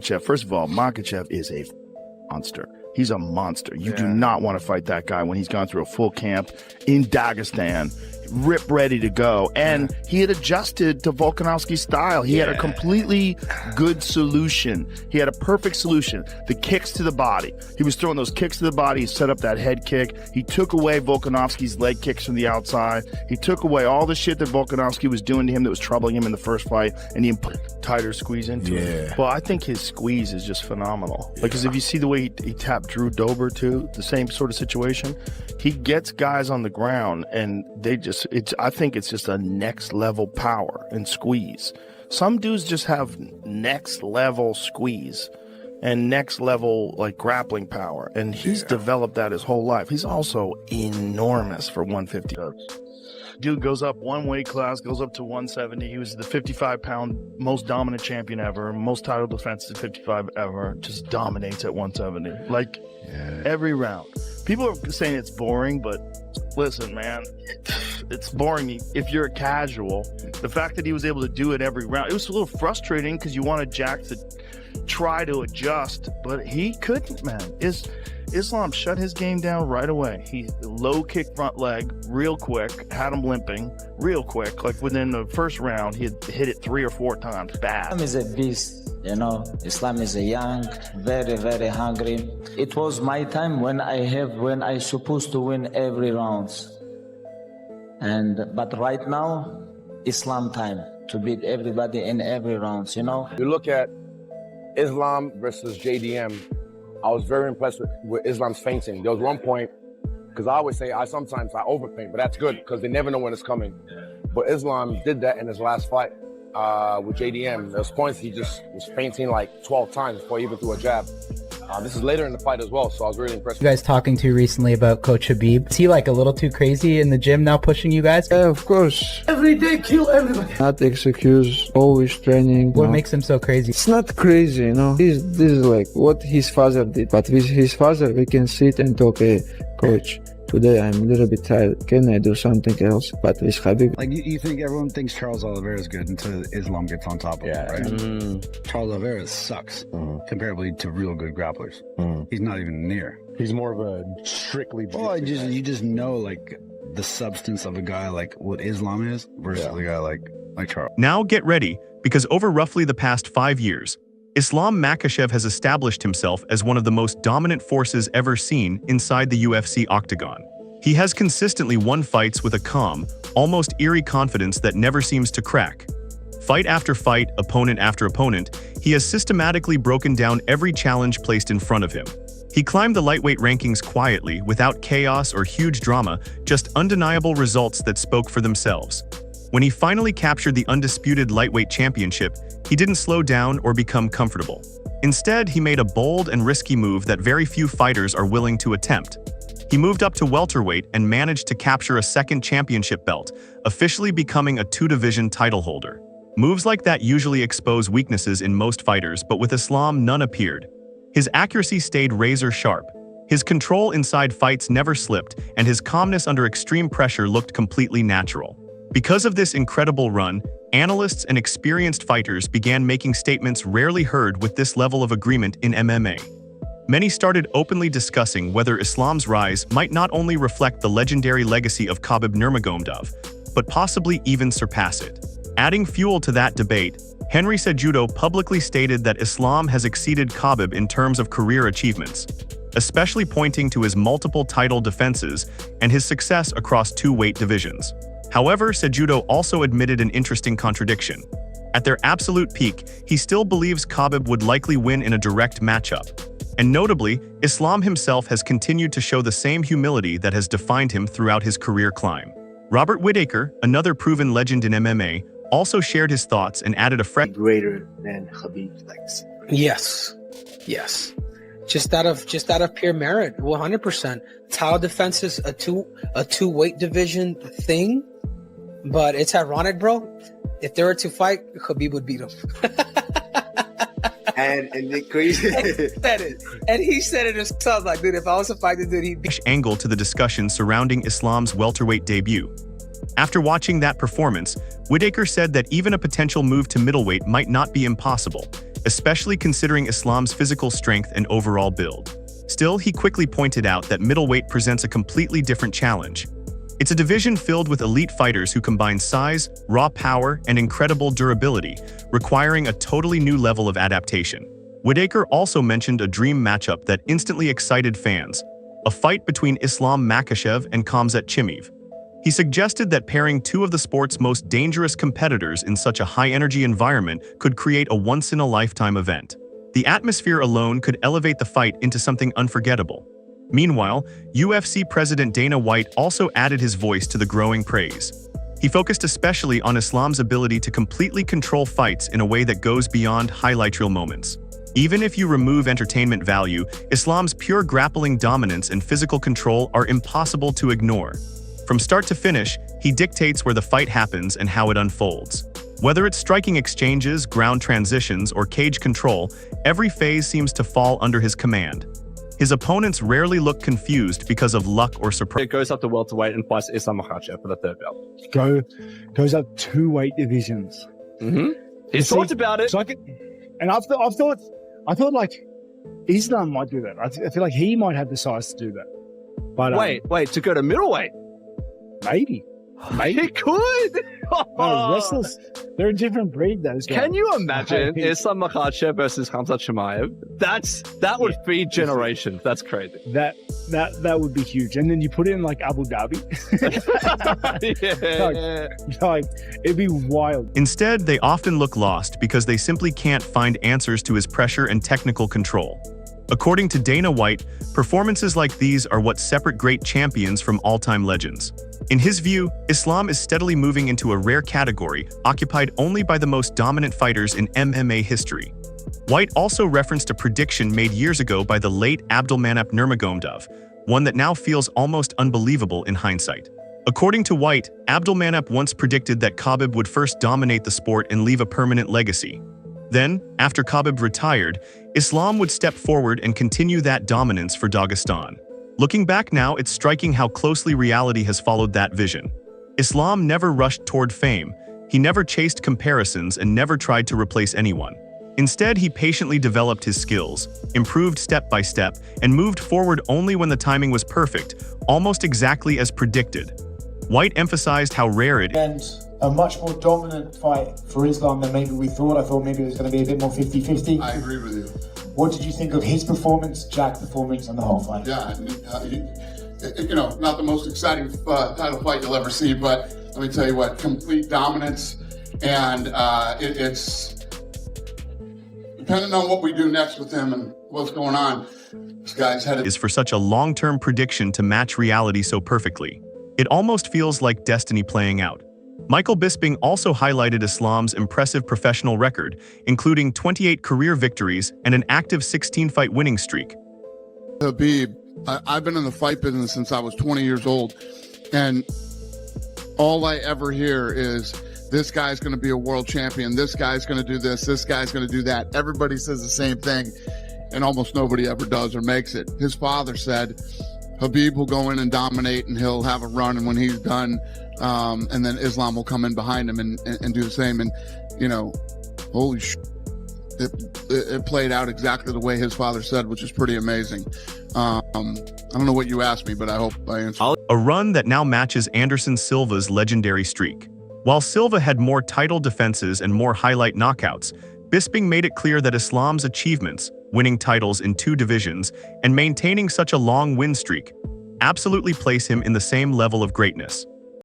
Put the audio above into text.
First of all, Makhachev is a monster. He's a monster. You do not want to fight that guy when he's gone through a full camp in Dagestan, rip ready to go. And he had adjusted to Volkanovski's style. He had a completely good solution. He had a perfect solution. The kicks to the body. He was throwing those kicks to the body. He set up that head kick. He took away Volkanovski's leg kicks from the outside. He took away all the shit that Volkanovski was doing to him that was troubling him in the first fight, and he put a tighter squeeze into it. Well, I think his squeeze is just phenomenal. Because if you see the way he tapped Drew Dober too, the same sort of situation, he gets guys on the ground and they just, I think it's just a next level power and squeeze. Some dudes just have next level squeeze and next level like grappling power, and he's developed that his whole life. He's also enormous for 150. Dude goes up one weight class, goes up to 170. He was the 55-pound most dominant champion ever, most title defenses at 55 ever. Just dominates at 170, like every round. People are saying it's boring, but listen, man, it's boring if you're a casual. The fact that he was able to do it every round, it was a little frustrating because you wanted Jack to try to adjust, but he couldn't, man. Islam shut his game down right away. He low kick front leg real quick, had him limping real quick. Like within the first round, he had hit it 3 or 4 times bad. Islam is a beast, you know. Islam is a young, very, very hungry. It was my time when I supposed to win every rounds. But right now, Islam time to beat everybody in every rounds, you know. You look at Islam versus JDM. I was very impressed with Islam's feinting. There was one point, because I always say sometimes I overpaint, but that's good because they never know when it's coming. But Islam did that in his last fight with JDM. There was points he just was feinting like 12 times before he even threw a jab. This is later in the fight as well, so I was really impressed. You guys talking to recently about Coach Habib. Is he like a little too crazy in the gym now, pushing you guys? Yeah, of course. Every day, kill everybody. Not excuse, always training. What makes him so crazy? It's not crazy, you know. This is like what his father did. But with his father, we can sit and talk, hey, coach, today I'm a little bit tired. Can I do something else? But with Habib, like you think everyone thinks Charles Oliveira is good until Islam gets on top of him, right? Charles Oliveira sucks comparably to real good grapplers. He's not even near. He's more of a strictly. Well, you just know like the substance of a guy like what Islam is versus a guy like Charles. Now get ready, because over roughly the past 5 years, Islam Makhachev has established himself as one of the most dominant forces ever seen inside the UFC octagon. He has consistently won fights with a calm, almost eerie confidence that never seems to crack. Fight after fight, opponent after opponent, he has systematically broken down every challenge placed in front of him. He climbed the lightweight rankings quietly, without chaos or huge drama, just undeniable results that spoke for themselves. When he finally captured the undisputed lightweight championship, he didn't slow down or become comfortable. Instead, he made a bold and risky move that very few fighters are willing to attempt. He moved up to welterweight and managed to capture a second championship belt, officially becoming a 2-division title holder. Moves like that usually expose weaknesses in most fighters, but with Islam, none appeared. His accuracy stayed razor sharp. His control inside fights never slipped, and his calmness under extreme pressure looked completely natural. Because of this incredible run, analysts and experienced fighters began making statements rarely heard with this level of agreement in MMA. Many started openly discussing whether Islam's rise might not only reflect the legendary legacy of Khabib Nurmagomedov, but possibly even surpass it. Adding fuel to that debate, Henry Cejudo publicly stated that Islam has exceeded Khabib in terms of career achievements, especially pointing to his multiple title defenses and his success across 2 weight divisions. However, Cejudo also admitted an interesting contradiction. At their absolute peak, he still believes Khabib would likely win in a direct matchup. And notably, Islam himself has continued to show the same humility that has defined him throughout his career climb. Robert Whittaker, another proven legend in MMA, also shared his thoughts and added a fresh Greater than Khabib's legacy. Yes. Just out of pure merit, 100%. Title defense is a two weight division thing, but it's ironic, bro. If they were to fight, Khabib would beat him. and the crazy he said it himself, like, dude, if I was to fight the dude, he'd beat. Angle to the discussion surrounding Islam's welterweight debut. After watching that performance, Whittaker said that even a potential move to middleweight might not be impossible, especially considering Islam's physical strength and overall build. Still, he quickly pointed out that middleweight presents a completely different challenge. It's a division filled with elite fighters who combine size, raw power, and incredible durability, requiring a totally new level of adaptation. Whitaker also mentioned a dream matchup that instantly excited fans, a fight between Islam Makhachev and Khamzat Chimaev. He suggested that pairing two of the sport's most dangerous competitors in such a high-energy environment could create a once-in-a-lifetime event. The atmosphere alone could elevate the fight into something unforgettable. Meanwhile, UFC President Dana White also added his voice to the growing praise. He focused especially on Islam's ability to completely control fights in a way that goes beyond highlight reel moments. Even if you remove entertainment value, Islam's pure grappling dominance and physical control are impossible to ignore. From start to finish, he dictates where the fight happens and how it unfolds. Whether it's striking exchanges, ground transitions, or cage control, every phase seems to fall under his command. His opponents rarely look confused because of luck or surprise. It goes up to welterweight and fights Islam Makhachev for the third belt. Goes up 2 weight divisions. He's talked about it. So I thought like Islam might do that. I feel like he might have the size to do that. But wait, to go to middleweight? Maybe. He could. Wrestlers, they're a different breed, those guys. Can you imagine Islam Makhachev versus Khamzat Chimaev? That would feed generations. That's crazy. That would be huge. And then you put it in like Abu Dhabi. like it'd be wild. Instead, they often look lost because they simply can't find answers to his pressure and technical control. According to Dana White, performances like these are what separate great champions from all-time legends. In his view, Islam is steadily moving into a rare category occupied only by the most dominant fighters in MMA history. White also referenced a prediction made years ago by the late Abdulmanap Nurmagomedov, one that now feels almost unbelievable in hindsight. According to White, Abdulmanap once predicted that Khabib would first dominate the sport and leave a permanent legacy. Then, after Khabib retired, Islam would step forward and continue that dominance for Dagestan. Looking back now, it's striking how closely reality has followed that vision. Islam never rushed toward fame, he never chased comparisons and never tried to replace anyone. Instead, he patiently developed his skills, improved step by step, and moved forward only when the timing was perfect, almost exactly as predicted. White emphasized how rare it is. A much more dominant fight for Islam than maybe we thought. I thought maybe it was going to be a bit more 50-50. I agree with you. What did you think of his performance, Jack's performance, and the whole fight? Yeah, not the most exciting title fight you'll ever see, but let me tell you what, complete dominance, and it's depending on what we do next with him and what's going on. This guy's headed is for such a long-term prediction to match reality so perfectly. It almost feels like destiny playing out. Michael Bisping also highlighted Islam's impressive professional record, including 28 career victories and an active 16-fight winning streak. Khabib, I've been in the fight business since I was 20 years old, and all I ever hear is, this guy's going to be a world champion, this guy's going to do this guy's going to do that. Everybody says the same thing, and almost nobody ever does or makes it. His father said, Khabib will go in and dominate, and he'll have a run, and when he's done, and then Islam will come in behind him and do the same. And, holy shit, it played out exactly the way his father said, which is pretty amazing. I don't know what you asked me, but I hope I answered. A run that now matches Anderson Silva's legendary streak. While Silva had more title defenses and more highlight knockouts, Bisping made it clear that Islam's achievements, winning titles in 2 divisions and maintaining such a long win streak, absolutely place him in the same level of greatness.